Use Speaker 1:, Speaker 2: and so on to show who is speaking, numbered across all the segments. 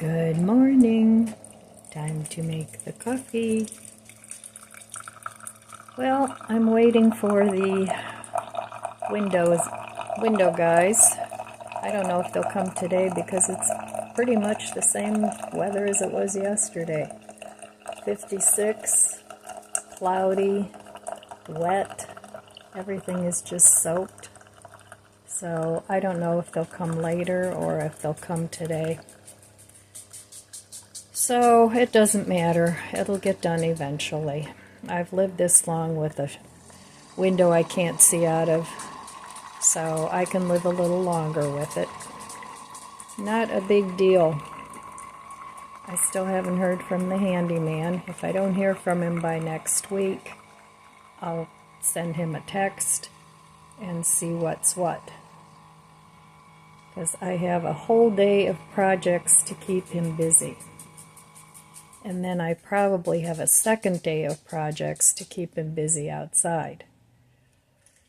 Speaker 1: Good morning. Time to make the coffee. Well, I'm waiting for the window guys. I don't know if they'll come today because it's pretty much the same weather as it was yesterday. 56, cloudy, wet. Everything is just soaked. So I don't know if they'll come later or if they'll come today. So it doesn't matter. It'll get done eventually. I've lived this long with a window I can't see out of, so I can live a little longer with it. Not a big deal. I still haven't heard from the handyman. If I don't hear from him by next week, I'll send him a text and see what's what. Because I have a whole day of projects to keep him busy. And then I probably have a second day of projects to keep him busy outside.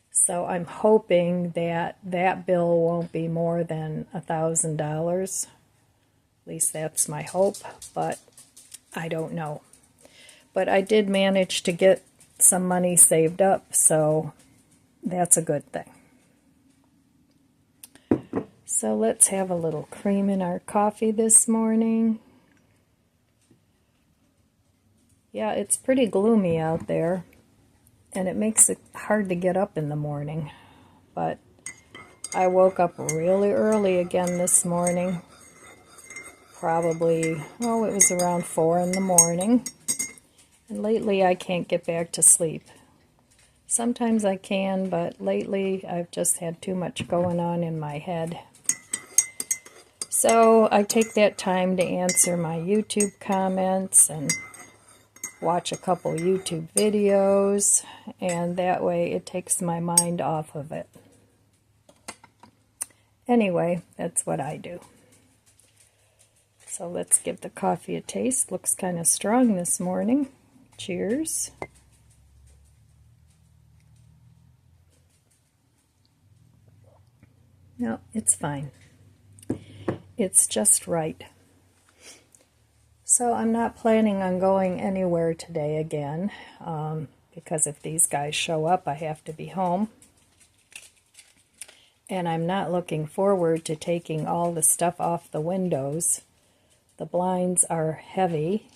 Speaker 1: So I'm hoping that that bill won't be more than $1,000. At least that's my hope, but I don't know. But I did manage to get some money saved up, so that's a good thing. So let's have a little cream in our coffee this morning. Yeah, it's pretty gloomy out there, and it makes it hard to get up in the morning. But I woke up really early again this morning. Probably, it was around 4 in the morning. And lately I can't get back to sleep. Sometimes I can, but lately I've just had too much going on in my head. So I take that time to answer my YouTube comments and watch a couple YouTube videos, and that way it takes my mind off of it. Anyway, that's what I do. So let's give the coffee a taste. Looks kind of strong this morning. Cheers. No, it's fine. It's just right. So I'm not planning on going anywhere today again, because if these guys show up, I have to be home. And I'm not looking forward to taking all the stuff off the windows. The blinds are heavy.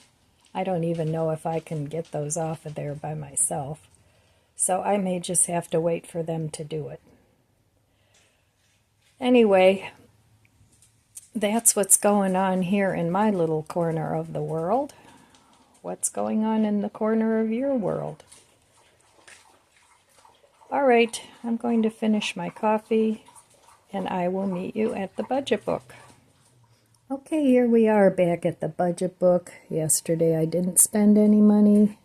Speaker 1: I don't even know if I can get those off of there by myself. So I may just have to wait for them to do it. Anyway, that's what's going on here in my little corner of the world. What's going on in the corner of your world? All right, I'm going to finish my coffee, and I will meet you at the budget book. Okay, here we are back at the budget book. Yesterday I didn't spend any money,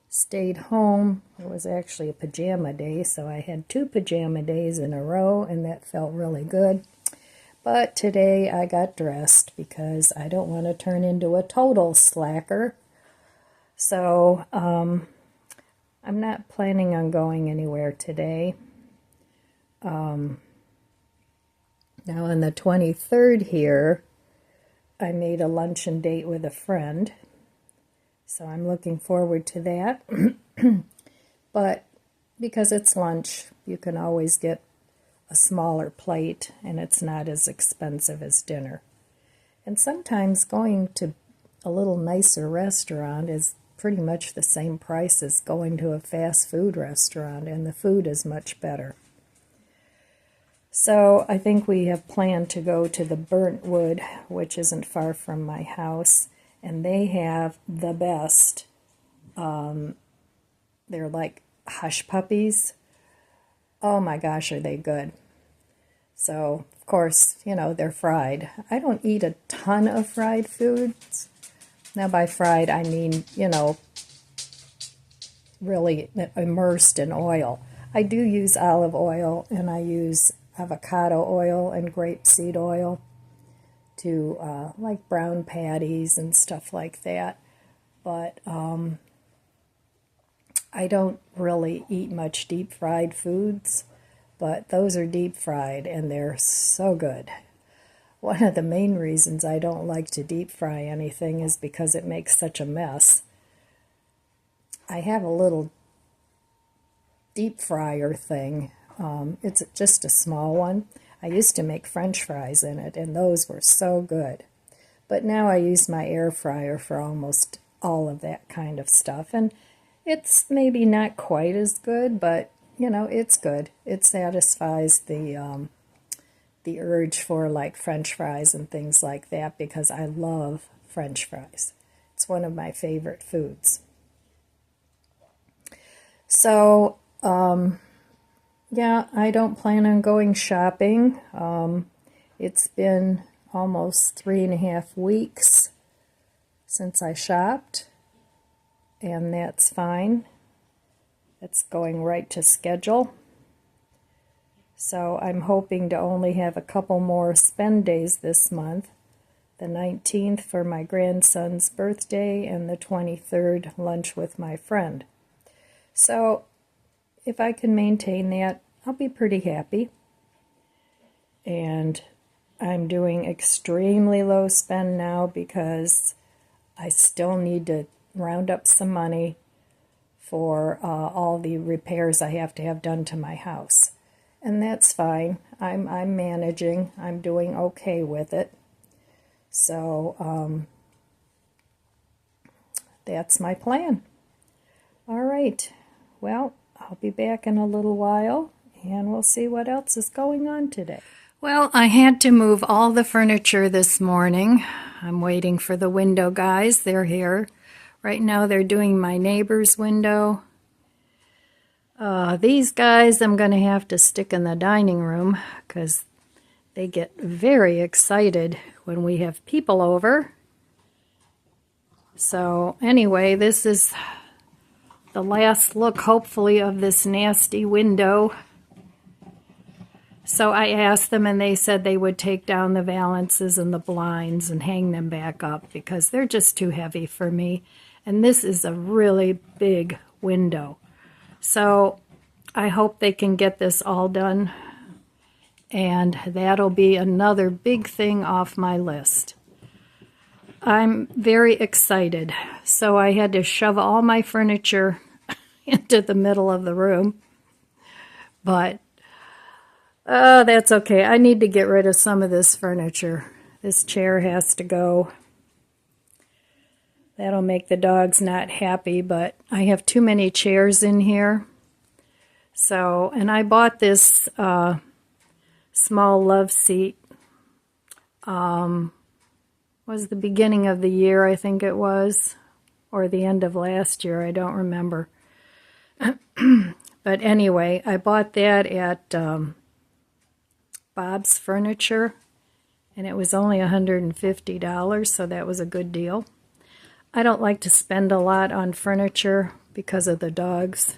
Speaker 1: stayed home. It was actually a pajama day, so I had 2 pajama days in a row, and that felt really good. But today I got dressed because I don't want to turn into a total slacker. So I'm not planning on going anywhere today. Now on the 23rd here, I made a luncheon date with a friend. So I'm looking forward to that. But because it's lunch, you can always get a smaller plate, and it's not as expensive as dinner. And sometimes going to a little nicer restaurant is pretty much the same price as going to a fast food restaurant, and the food is much better. So I think we have planned to go to the Burntwood, which isn't far from my house, and they have the best. They're like hush puppies. Oh my gosh, are they good. So, of course, they're fried. I don't eat a ton of fried foods. Now, by fried, I mean, really immersed in oil. I do use olive oil, and I use avocado oil and grapeseed oil to, like brown patties and stuff like that. But I don't really eat much deep fried foods. But those are deep fried, and they're so good. one of the main reasons I don't like to deep fry anything is because it makes such a mess. I have a little deep fryer thing. It's just a small one. I used to make French fries in it, and those were so good. But now I use my air fryer for almost all of that kind of stuff, and it's maybe not quite as good, but you know, it's good. It satisfies the urge for like French fries and things like that, because I love French fries. It's one of my favorite foods. So, yeah, I don't plan on going shopping. It's been almost 3.5 weeks since I shopped, and that's fine. It's going right to schedule. So I'm hoping to only have a couple more spend days this month. The 19th for my grandson's birthday and the 23rd lunch with my friend. So if I can maintain that, I'll be pretty happy. And I'm doing extremely low spend now because I still need to round up some money for all the repairs I have to have done to my house. And that's fine. I'm managing. I'm doing okay with it. So that's my plan. All right. Well, I'll be back in a little while, and we'll see what else is going on today. Well, I had to move all the furniture this morning. I'm waiting for the window guys. They're here. Right now they're doing my neighbor's window. These guys I'm going to have to stick in the dining room because they get very excited when we have people over. So anyway, this is the last look, hopefully, of this nasty window. So I asked them, and they said they would take down the valances and the blinds and hang them back up because they're just too heavy for me. And this is a really big window. So I hope they can get this all done, and that'll be another big thing off my list. I'm very excited. So I had to shove all my furniture into the middle of the room. But that's okay. I need to get rid of some of this furniture. This chair has to go. That'll make the dogs not happy, but I have too many chairs in here. So, and I bought this small love seat. Was the beginning of the year, I think it was, or the end of last year, I don't remember. But anyway, I bought that at Bob's Furniture, and it was only $150, so that was a good deal. I don't like to spend a lot on furniture because of the dogs.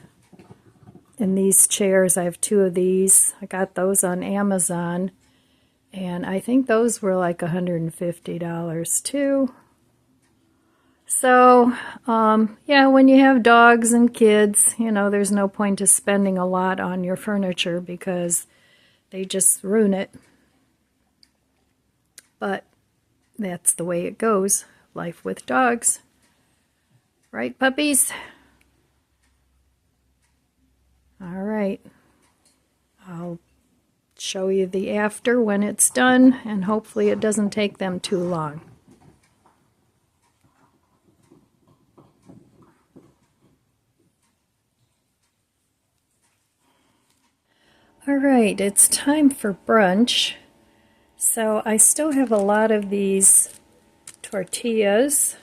Speaker 1: And these chairs, I have 2 of these. I got those on Amazon, and I think those were like $150 too. So, yeah, when you have dogs and kids, you know, there's no point to spending a lot on your furniture because they just ruin it. But that's the way it goes. Life with dogs. Right, puppies? All right. I'll show you the after when it's done, and hopefully it doesn't take them too long. All right, it's time for brunch. So I still have a lot of these tortillas.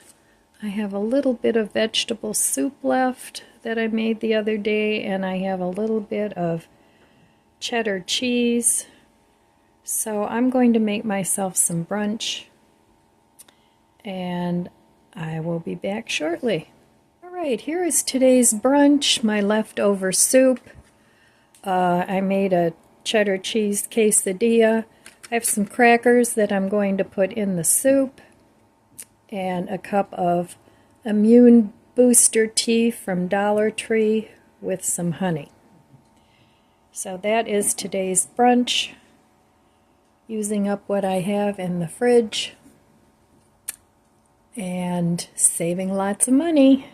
Speaker 1: I have a little bit of vegetable soup left that I made the other day, and I have a little bit of cheddar cheese. So I'm going to make myself some brunch, and I will be back shortly. All right, here is today's brunch, my leftover soup. I made a cheddar cheese quesadilla. I have some crackers that I'm going to put in the soup, and a cup of immune booster tea from Dollar Tree with some honey. So that is today's brunch. using up what I have in the fridge and saving lots of money.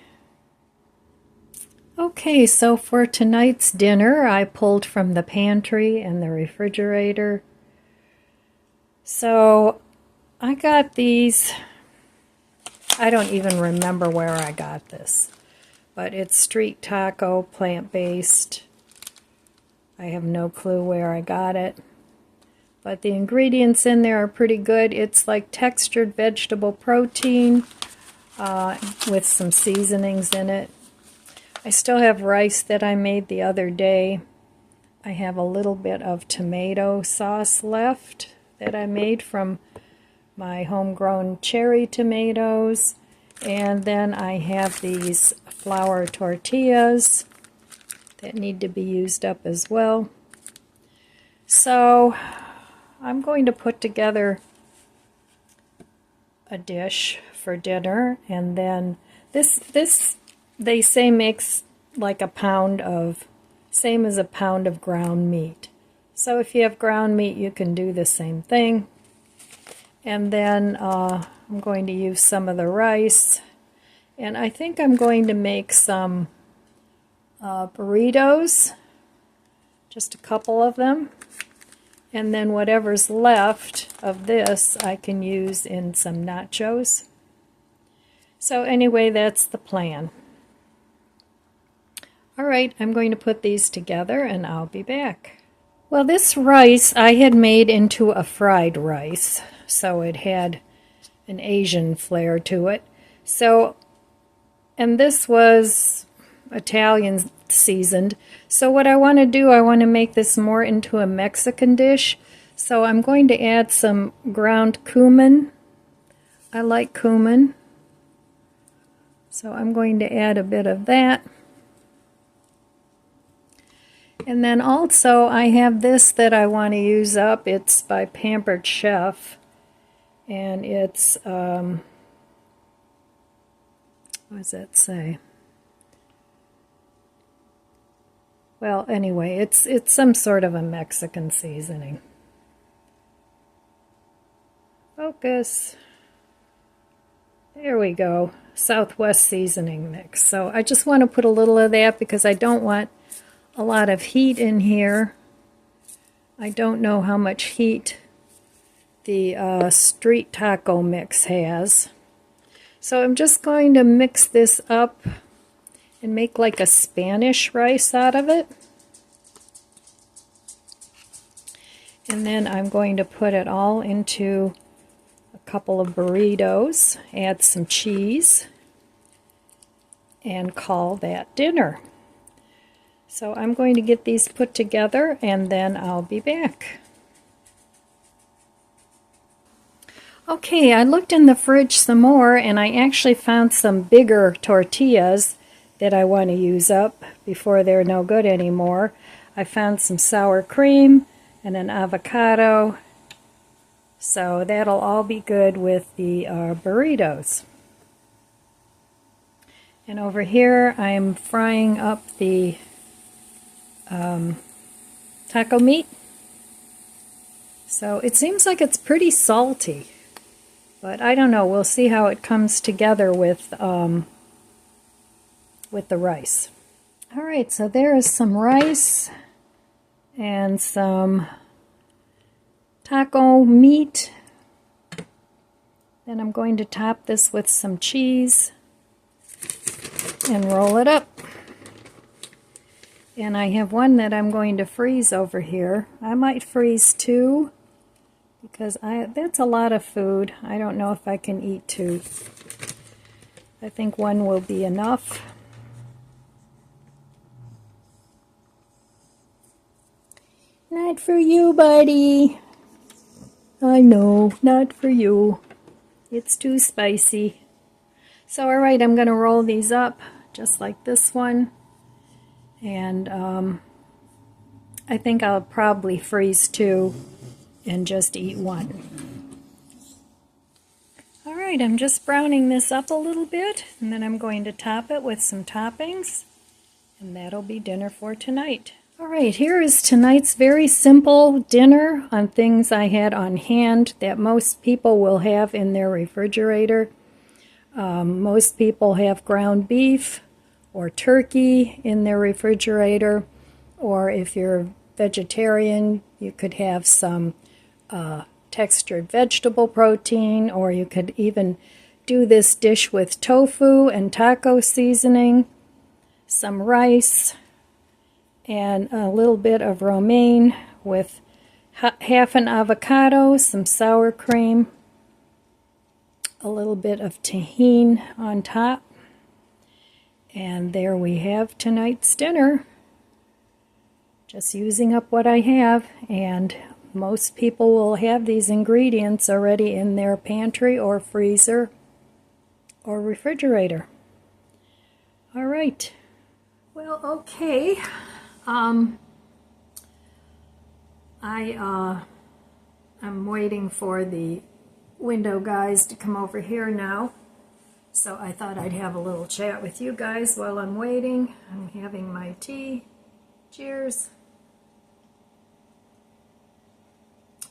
Speaker 1: Okay, so for tonight's dinner, I pulled from the pantry and the refrigerator. So I got these, I don't even remember where I got this, but it's street taco, plant-based. I have no clue where I got it, but the ingredients in there are pretty good. It's like textured vegetable protein with some seasonings in it. I still have rice that I made the other day. I have a little bit of tomato sauce left that I made from my homegrown cherry tomatoes. And then I have these flour tortillas that need to be used up as well. So I'm going to put together a dish for dinner, and then this they say makes like a pound of, same as a pound of ground meat. So if you have ground meat, you can do the same thing. And then I'm going to use some of the rice. And I think I'm going to make some burritos, just a couple of them. And then whatever's left of this, I can use in some nachos. So anyway, that's the plan. All right, I'm going to put these together and I'll be back. Well, this rice I had made into a fried rice, so it had an Asian flair to it. So, and this was Italian seasoned. So what I want to do, I want to make this more into a Mexican dish. So I'm going to add some ground cumin. I like cumin. So I'm going to add a bit of that. And then also I have this that I want to use up. It's by Pampered Chef. And it's, what does that say? Well, anyway, it's some sort of a Mexican seasoning. Focus. There we go. Southwest seasoning mix. So I just want to put a little of that because I don't want a lot of heat in here. I don't know how much heat the street taco mix has. So I'm just going to mix this up and make like a Spanish rice out of it. And then I'm going to put it all into a couple of burritos, add some cheese, and call that dinner. So I'm going to get these put together and then I'll be back. Okay, I looked in the fridge some more and I actually found some bigger tortillas that I want to use up before they're no good anymore. I found some sour cream and an avocado, so that'll all be good with the burritos. And over here I'm frying up the taco meat. So it seems like it's pretty salty, but I don't know. We'll see how it comes together with the rice. All right, so there is some rice and some taco meat. Then I'm going to top this with some cheese and roll it up. And I have one that I'm going to freeze over here. I might freeze two because that's a lot of food. I don't know if I can eat two. I think one will be enough. Not for you, buddy. I know, not for you. It's too spicy. So, all right, I'm going to roll these up just like this one. And I think I'll probably freeze two and just eat one. All right, I'm just browning this up a little bit, and then I'm going to top it with some toppings, and that'll be dinner for tonight. All right, here is tonight's very simple dinner on things I had on hand that most people will have in their refrigerator. Most people have ground beef or turkey in their refrigerator, or if you're vegetarian, you could have some textured vegetable protein, or you could even do this dish with tofu and taco seasoning, some rice, and a little bit of romaine with half an avocado, some sour cream, a little bit of tahini on top. And there we have tonight's dinner. Just using up what I have, and most people will have these ingredients already in their pantry or freezer or refrigerator. All right. Well, okay. I'm waiting for the window guys to come over here now. So I thought I'd have a little chat with you guys while I'm waiting. I'm having my tea. Cheers.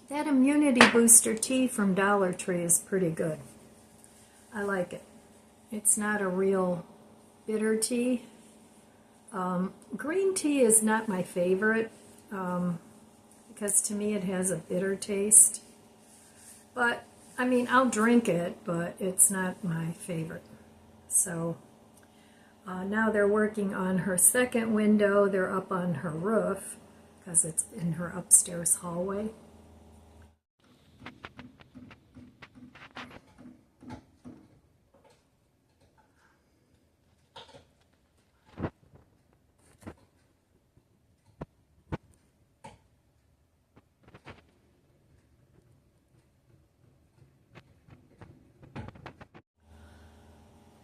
Speaker 1: That immunity booster tea from Dollar Tree is pretty good. I like it. It's not a real bitter tea. Green tea is not my favorite because to me it has a bitter taste. But, I mean, I'll drink it, but it's not my favorite. So, now they're working on her second window. They're up on her roof because it's in her upstairs hallway.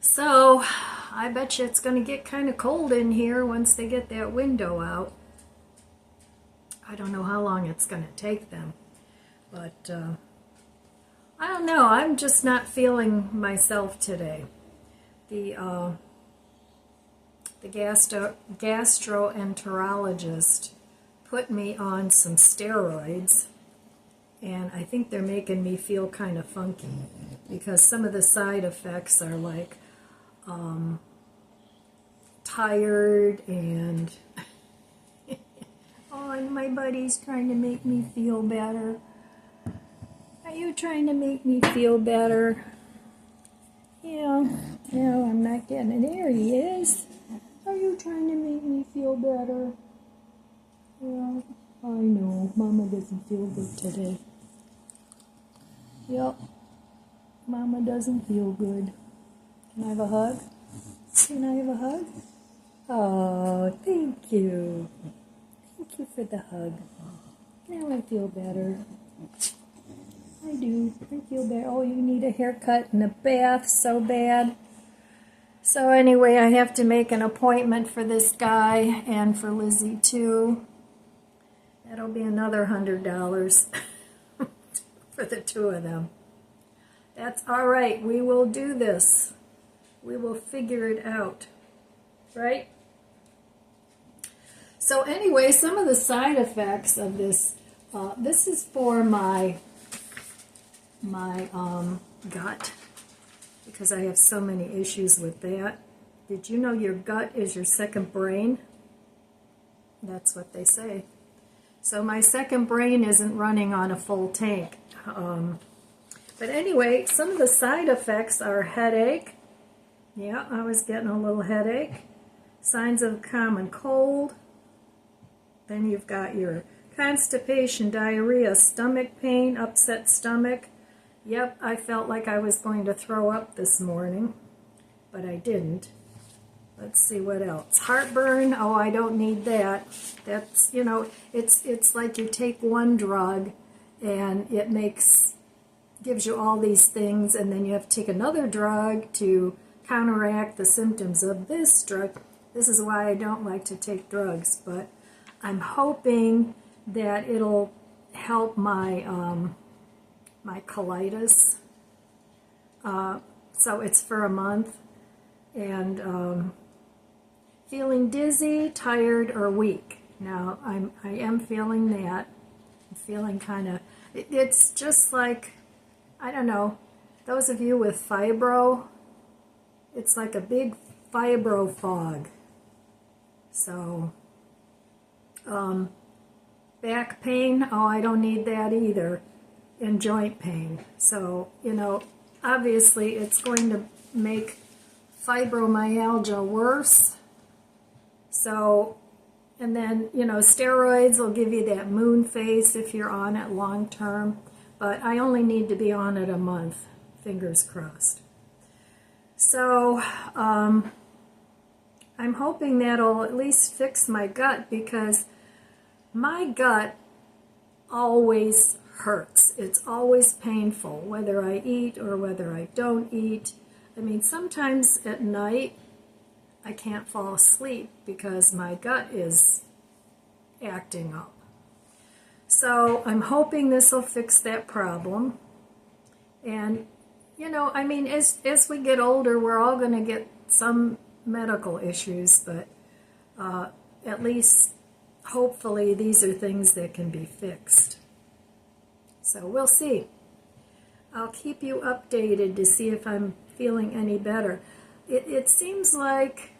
Speaker 1: So, I bet you it's going to get kind of cold in here once they get that window out. I don't know how long it's going to take them, but I don't know. I'm just not feeling myself today. The gastroenterologist put me on some steroids, and I think they're making me feel kind of funky because some of the side effects are like tired and oh, and my buddy's trying to make me feel better. Are you trying to make me feel better? Yeah, no, I'm not getting it. There he is. Are you trying to make me feel better? Yeah, I know. Mama doesn't feel good today. Yep, Mama doesn't feel good. Can I have a hug? Can I have a hug? Oh, thank you. Thank you for the hug. Now I feel better. I do. I feel better. Oh, you need a haircut and a bath so bad. So anyway, I have to make an appointment for this guy and for Lizzie too. That'll be another $100 for the two of them. That's all right. We will do this. We will figure it out. Right? So anyway, some of the side effects of this, this is for my gut, because I have so many issues with that. Did you know your gut is your second brain? That's what they say. So my second brain isn't running on a full tank. But anyway, some of the side effects are headache. Yeah, I was getting a little headache. Signs of common cold. Then you've got your constipation, diarrhea, stomach pain, upset stomach. Yep, I felt like I was going to throw up this morning, but I didn't. Let's see what else. Heartburn, oh, I don't need that. That's, you know, it's like you take one drug and it gives you all these things, and then you have to take another drug to counteract the symptoms of this drug. This is why I don't like to take drugs, but I'm hoping that it'll help my my colitis. So it's for a month, and feeling dizzy, tired, or weak. Now I am feeling that. I'm feeling kind of, it's just like, I don't know, those of you with fibro, it's like a big fibro fog. So, back pain, oh, I don't need that either, and joint pain. So, you know, obviously it's going to make fibromyalgia worse. So, and then, you know, steroids will give you that moon face if you're on it long term. But I only need to be on it a month, fingers crossed. So, I'm hoping that'll at least fix my gut, because my gut always hurts. It's always painful, whether I eat or whether I don't eat. I mean, sometimes at night I can't fall asleep because my gut is acting up. So I'm hoping this will fix that problem. And, you know, I mean, as we get older, we're all going to get some medical issues, but at least hopefully these are things that can be fixed. So we'll see. I'll keep you updated to see if I'm feeling any better. It seems like,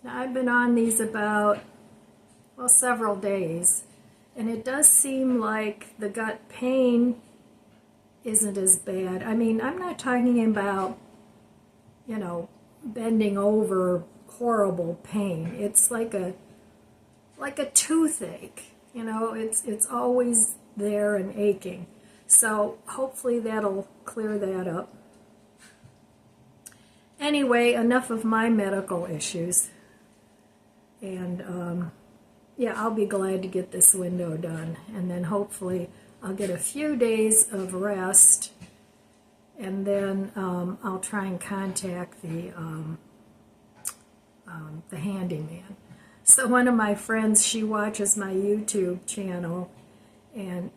Speaker 1: now I've been on these about, well, several days, and it does seem like the gut pain isn't as bad. I mean, I'm not talking about, you know, bending over, horrible pain. It's like a toothache, you know, it's always there and aching. So hopefully that'll clear that up. Anyway, enough of my medical issues. And yeah, I'll be glad to get this window done. And then hopefully I'll get a few days of rest. And then I'll try and contact the handyman. So one of my friends, she watches my YouTube channel, and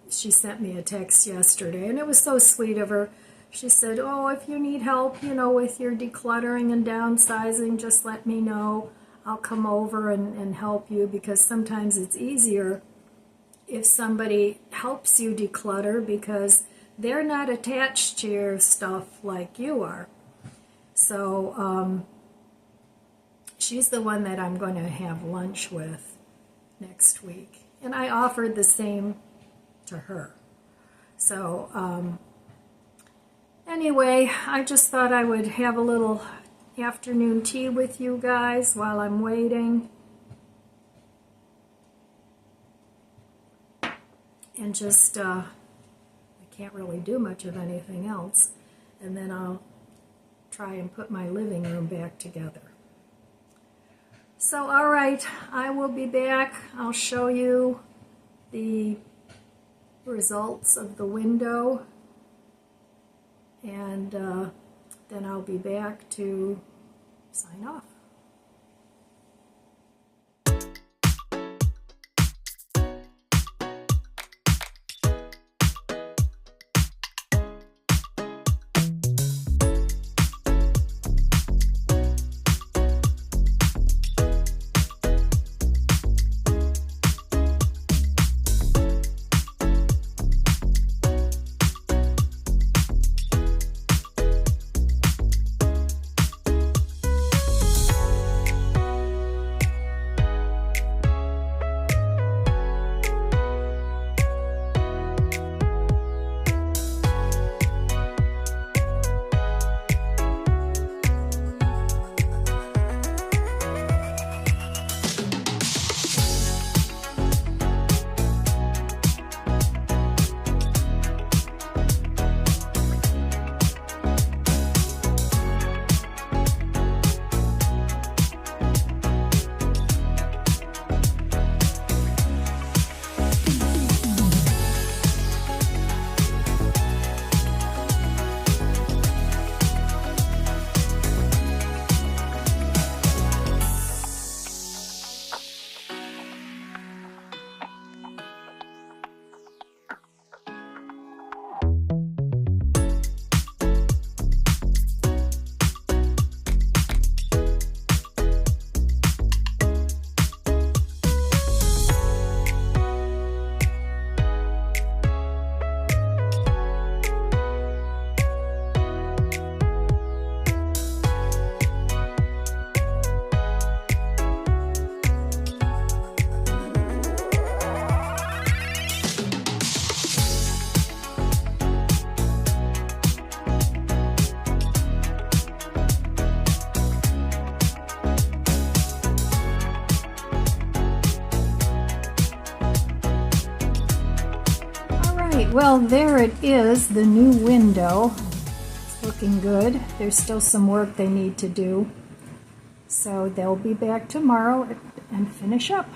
Speaker 1: she sent me a text yesterday, and it was so sweet of her. She said, oh, if you need help, you know, with your decluttering and downsizing, just let me know. I'll come over and help you, because sometimes it's easier if somebody helps you declutter, because they're not attached to your stuff like you are. So she's the one that I'm going to have lunch with next week. And I offered the same to her. So anyway, I just thought I would have a little afternoon tea with you guys while I'm waiting. And just, I can't really do much of anything else. And then I'll try and put my living room back together. So, all right, I will be back. I'll show you the results of the window, and then I'll be back to sign off. Well, there it is, the new window. It's looking good. There's still some work they need to do. So they'll be back tomorrow and finish up.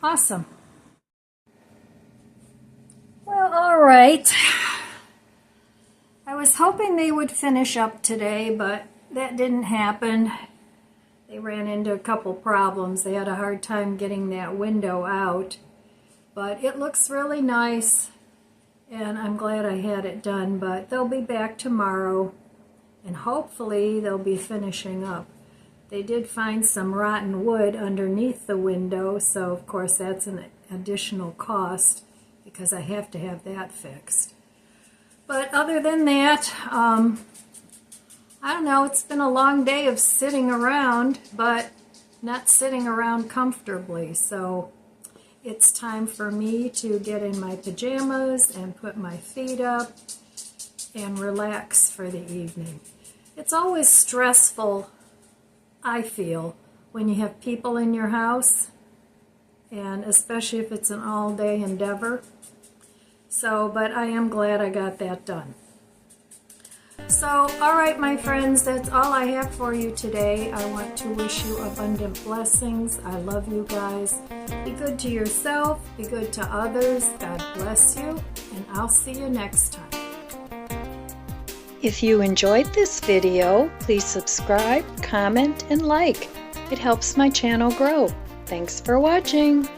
Speaker 1: Awesome. Well, all right. I was hoping they would finish up today, but that didn't happen. They ran into a couple problems. They had a hard time getting that window out. But it looks really nice, and I'm glad I had it done. But they'll be back tomorrow, and hopefully they'll be finishing up. They did find some rotten wood underneath the window, so of course that's an additional cost because I have to have that fixed. But other than that, I don't know, it's been a long day of sitting around, but not sitting around comfortably, so it's time for me to get in my pajamas and put my feet up and relax for the evening. It's always stressful, I feel, when you have people in your house, and especially if it's an all-day endeavor. So, but I am glad I got that done. So, all right, my friends, that's all I have for you today. I want to wish you abundant blessings. I love you guys. Be good to yourself. Be good to others. God bless you, and I'll see you next time. If you enjoyed this video, please subscribe, comment, and like. It helps my channel grow. Thanks for watching.